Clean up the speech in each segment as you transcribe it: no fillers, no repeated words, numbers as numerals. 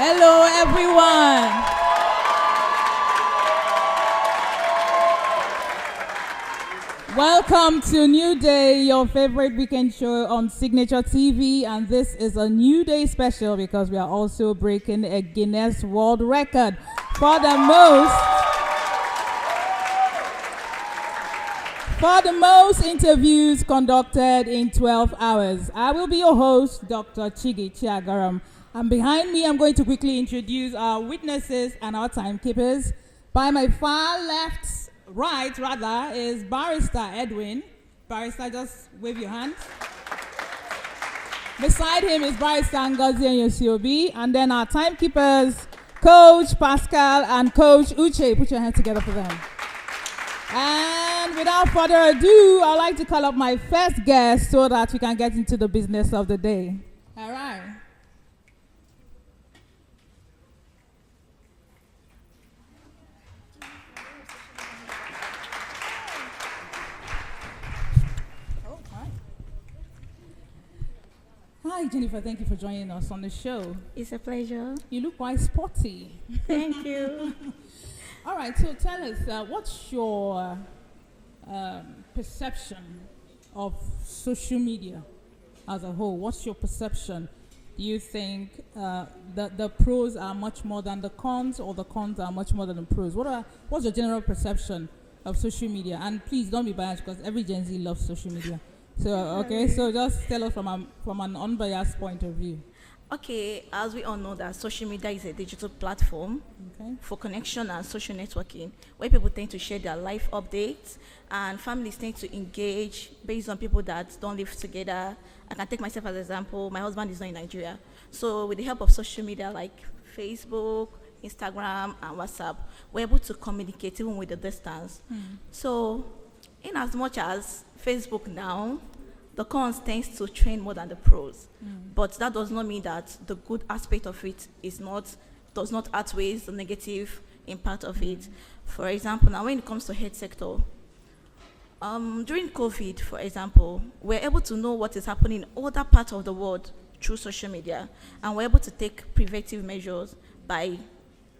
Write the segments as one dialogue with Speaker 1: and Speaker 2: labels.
Speaker 1: Hello, everyone. Welcome to New Day, your favorite weekend show on Signature TV. And this is a New Day special because we are also breaking a Guinness World Record for the most interviews conducted in 12 hours. I will be your host, Dr. Chigi Chiagaram. And behind me, I'm going to quickly introduce our witnesses and our timekeepers. By my far right, is Barrister Edwin. Barrister, just wave your hand. Beside him is Barrister Ngozi Yosiobi. And then our timekeepers, Coach Pascal and Coach Uche. Put your hands together for them. And without further ado, I'd like to call up my first guest so that we can get into the business of the day. All right. Hi, Jennifer. Thank you for joining us on the show.
Speaker 2: It's a pleasure.
Speaker 1: You look quite sporty.
Speaker 2: Thank you.
Speaker 1: All right, so tell us, what's your perception of social media as a whole? What's your perception? Do you think that the pros are much more than the cons, or the cons are much more than the pros? What's your general perception of social media? And please don't be biased because every Gen Z loves social media. So, okay, so just tell us from an unbiased point of view.
Speaker 2: Okay, as we all know that social media is a digital platform for connection and social networking, where people tend to share their life updates and families tend to engage based on people that don't live together. I can take myself as an example. My husband is not in Nigeria. So with the help of social media like Facebook, Instagram, and WhatsApp, we're able to communicate even with the distance. So in as much as Facebook now, the cons tends to trend more than the pros. But that does not mean that the good aspect of it does not outweigh the negative impact of it. For example, now when it comes to health sector, during COVID, for example, we're able to know what is happening in other parts of the world through social media, and we're able to take preventive measures by,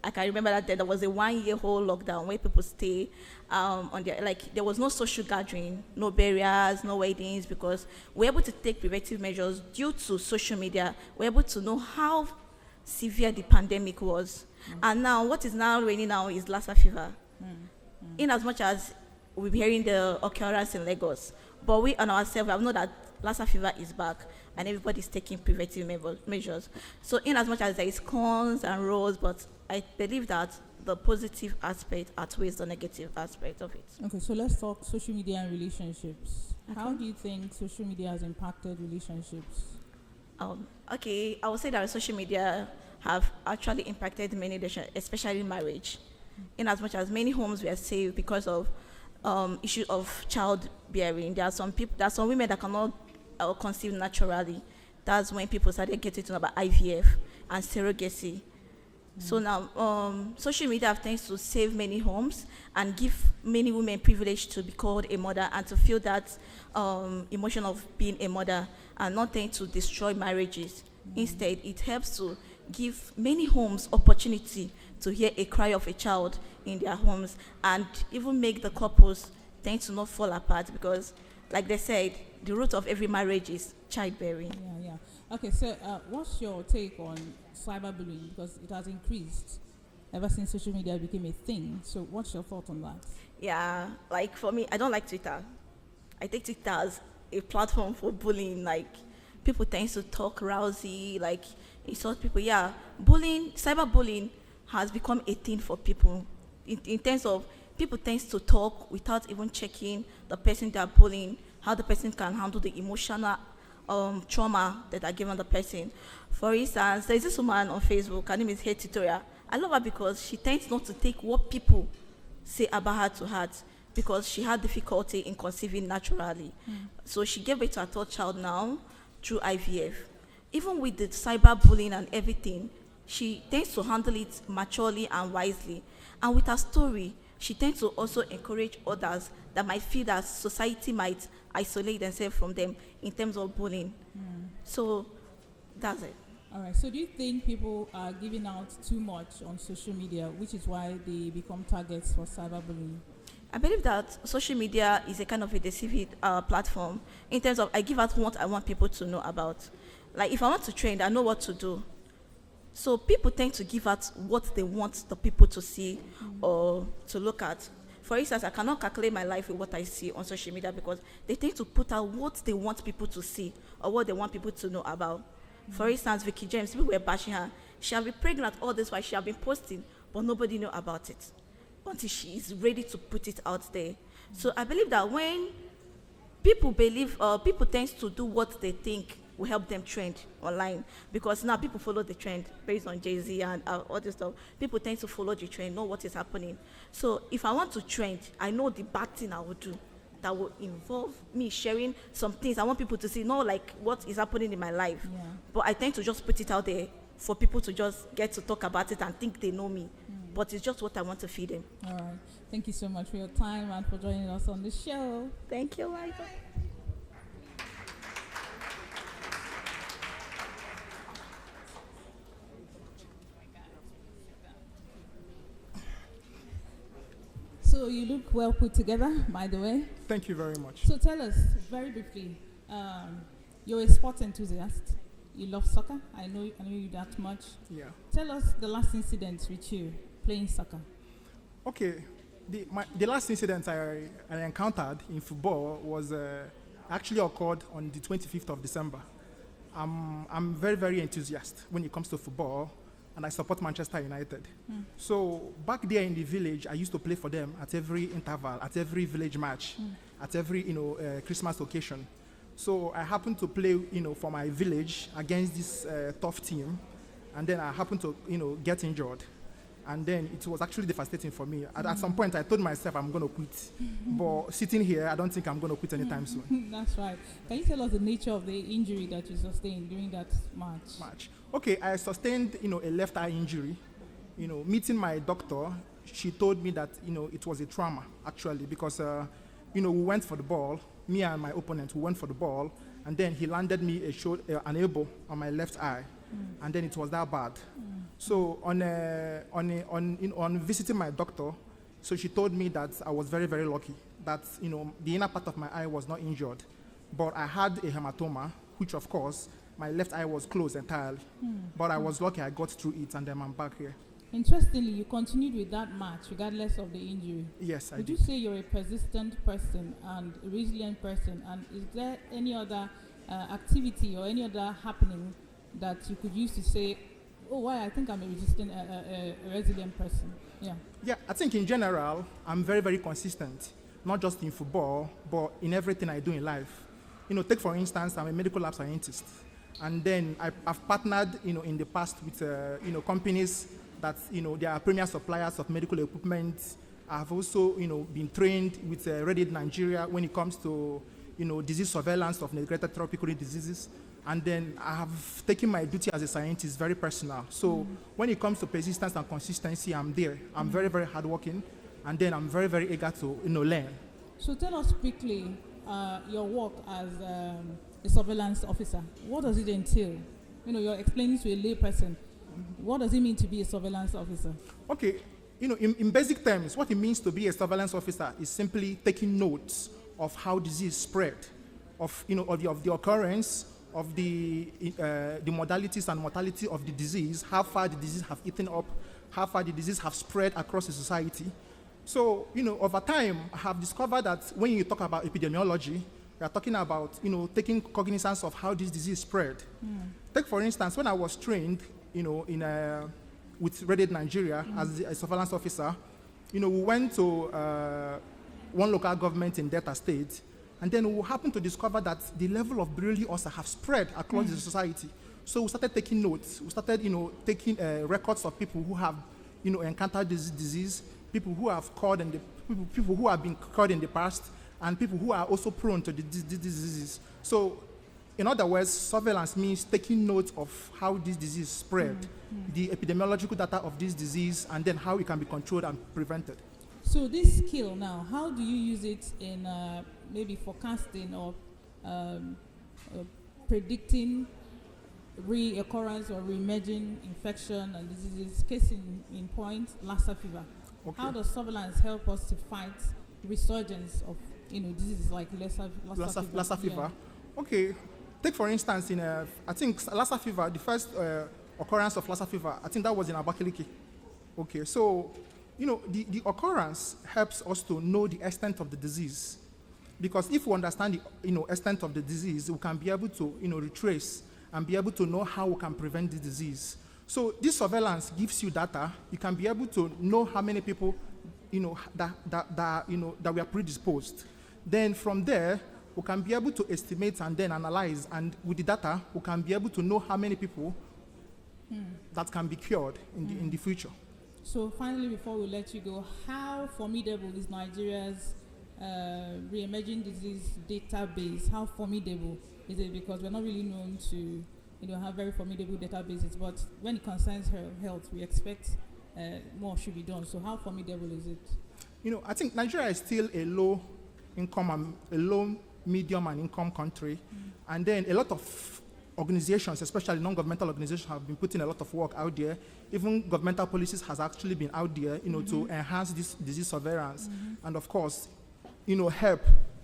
Speaker 2: I can remember that there was a 1-year whole lockdown where people stay on their, there was no social gathering, no burials, no weddings, because we're able to take preventive measures due to social media. We're able to know how severe the pandemic was. And now what is now reigning now is Lassa fever. In as much as we're hearing the occurrence in Lagos, but we on ourselves have known that Lassa fever is back and everybody's taking preventive measures. So in as much as there is cons and pros, but I believe that the positive aspect outweighs the negative aspect of it.
Speaker 1: Okay, so let's talk social media and relationships. Okay. How do you think social media has impacted relationships?
Speaker 2: Okay, I would say that social media have actually impacted many relationships, especially marriage. In as much as many homes were saved because of issue of childbearing. There are some women that cannot conceive naturally. That's when people started getting to know about IVF and surrogacy. So now, social media tends to save many homes and give many women privilege to be called a mother and to feel that emotion of being a mother, and not tend to destroy marriages. Instead, it helps to give many homes opportunity to hear a cry of a child in their homes, and even make the couples tend to not fall apart, because, like they said, the root of every marriage is childbearing.
Speaker 1: Yeah. Okay, so what's your take on cyberbullying? Because it has increased ever since social media became a thing. So what's your thought on that?
Speaker 2: Yeah, like for me, I don't like Twitter. I take Twitter as a platform for bullying. Like, people tend to talk rousy, like insult people. Yeah, cyberbullying has become a thing for people in terms of people tend to talk without even checking the person they are bullying, how the person can handle the emotional trauma that are given the person. For instance, there's this woman on Facebook, her name is Hate Tutorial. I love her because she tends not to take what people say about her to heart, because she had difficulty in conceiving naturally. So she gave birth to her third child now through IVF. Even with the cyberbullying and everything, she tends to handle it maturely and wisely. And with her story, she tends to also encourage others that might feel that society might isolate themselves from them in terms of bullying. So that's it.
Speaker 1: All right. So do you think people are giving out too much on social media, which is why they become targets for cyberbullying?
Speaker 2: I believe that social media is a kind of a deceiving platform in terms of I give out what I want people to know about. Like if I want to trend, I know what to do. So people tend to give out what they want the people to see or to look at. For instance, I cannot calculate my life with what I see on social media because they tend to put out what they want people to see or what they want people to know about. For instance, Vicky James, people were bashing her. She have been pregnant all this while she have been posting, but nobody know about it until she is ready to put it out there. So I believe that when people tend to do what they think will help them trend online, because now people follow the trend based on Jay-Z and all this stuff. People tend to follow the trend, know what is happening. So if I want to trend, I know the bad thing I will do that will involve me sharing some things I want people to see, not like what is happening in my life.
Speaker 1: Yeah.
Speaker 2: But I tend to just put it out there for people to just get to talk about it and think they know me. But it's just what I want to feed them.
Speaker 1: All right. Thank you so much for your time and for joining us on the show.
Speaker 2: Thank you, Liza.
Speaker 1: So you look well put together, by the way.
Speaker 3: Thank you very much.
Speaker 1: So tell us very briefly, you're a sports enthusiast. You love soccer. I know you that much.
Speaker 3: Yeah.
Speaker 1: Tell us the last incident with you playing soccer.
Speaker 3: Okay. The last incident I encountered in football was actually occurred on the 25th of December. I'm very, very enthusiastic when it comes to football, and I support Manchester United. So back there in the village, I used to play for them at every interval, at every village match, at every Christmas occasion. So I happened to play for my village against this tough team, and then I happened to get injured. And then it was actually devastating for me. At some point, I told myself I'm going to quit. But sitting here, I don't think I'm going to quit anytime soon.
Speaker 1: That's right. Can you tell us the nature of the injury that you sustained during that match?
Speaker 3: Okay, I sustained, a left eye injury. Meeting my doctor, she told me that, it was a trauma, actually, because, we went for the ball. Me and my opponent, we went for the ball. And then he landed me an elbow on my left eye. And then it was that bad. So on visiting my doctor, so she told me that I was very, very lucky that the inner part of my eye was not injured, but I had a hematoma, which of course my left eye was closed entirely. But I was lucky I got through it, and then I'm back here.
Speaker 1: Interestingly, you continued with that match regardless of the injury.
Speaker 3: Yes, I did.
Speaker 1: Would you say you're a persistent person and a resilient person? And is there any other activity or any other happening that you could use to say, oh, why I think I'm a resilient person?
Speaker 3: Yeah, I think in general, I'm very, very consistent, not just in football, but in everything I do in life. Take for instance, I'm a medical lab scientist. And then I've partnered, in the past with, companies that, they are premier suppliers of medical equipment. I've also, been trained with Reddit Nigeria when it comes to, disease surveillance of neglected tropical diseases. And then I have taken my duty as a scientist very personal. So when it comes to persistence and consistency, I'm there. I'm very, very hardworking. And then I'm very, very eager to, learn.
Speaker 1: So tell us quickly your work as a surveillance officer. What does it entail? You're explaining to a lay person. What does it mean to be a surveillance officer? Okay,
Speaker 3: in basic terms, what it means to be a surveillance officer is simply taking notes of how disease spread, of the occurrence, of the modalities and mortality of the disease, how far the disease have eaten up, how far the disease have spread across the society. So, over time, I have discovered that when you talk about epidemiology, you are talking about, taking cognizance of how this disease spread. Take, for instance, when I was trained, with Reddit Nigeria as a surveillance officer, we went to one local government in Delta State, and then we happened to discover that the level of Borrelia ulcer have spread across the society. So we started taking notes. We started, taking records of people who have, encountered this disease, people who have people who have been cured in the past, and people who are also prone to these diseases. So, in other words, surveillance means taking note of how this disease spread, the epidemiological data of this disease, and then how it can be controlled and prevented.
Speaker 1: So this skill now, how do you use it in maybe forecasting or predicting reoccurrence or re-emerging infection and diseases. Case in point, Lassa fever.
Speaker 3: Okay.
Speaker 1: How does surveillance help us to fight resurgence of diseases like Lassa
Speaker 3: fever? Okay. Take for instance, I think Lassa fever, the first occurrence of Lassa fever, I think that was in Abakaliki. Okay, so the occurrence helps us to know the extent of the disease, because if we understand the extent of the disease, we can be able to retrace and be able to know how we can prevent the disease. So this surveillance gives you data. You can be able to know how many people that we are predisposed. Then from there, we can be able to estimate and then analyze, and with the data, we can be able to know how many people that can be cured in the future.
Speaker 1: So finally, before we let you go, how formidable is Nigeria's re-emerging disease database? How formidable is it? Because we're not really known to have very formidable databases, but when it concerns health, we expect more should be done. So how formidable is it?
Speaker 3: I think Nigeria is still a low income and a low medium and income country, and then a lot of organizations, especially non-governmental organizations, have been putting a lot of work out there. Even governmental policies has actually been out there, to enhance this disease surveillance, and of course, help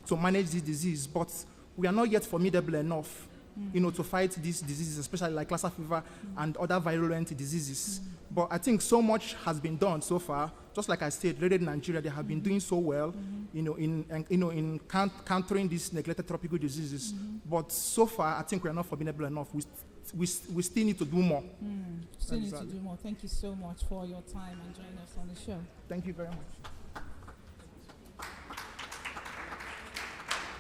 Speaker 3: to manage this disease. But we are not yet formidable enough, to fight these diseases, especially like Lassa fever and other virulent diseases. But I think so much has been done so far. Just like I said, Radiant Nigeria, they have been doing so well, in countering these neglected tropical diseases. But so far, I think we are not formidable enough. We still need to do more.
Speaker 1: Still need to do more. Thank you so much for your time and joining us on the show.
Speaker 3: Thank you very much.